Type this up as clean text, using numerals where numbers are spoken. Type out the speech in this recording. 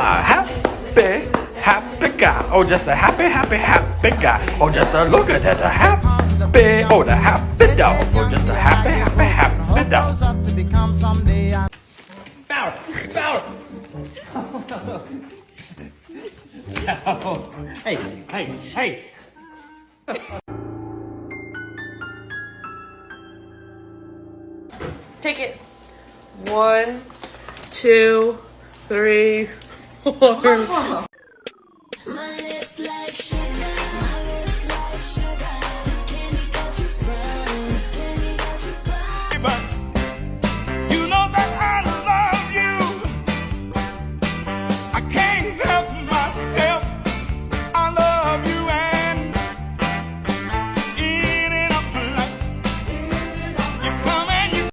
a happy, happy guy. Oh, just a happy, happy, happy guy. Oh, just a look at that, a happy, oh, the happy dog. Oh, just a happy, happy, happy dog. Foul! Foul! Hey, hey, hey! Take it. 1, 2, 3, 4.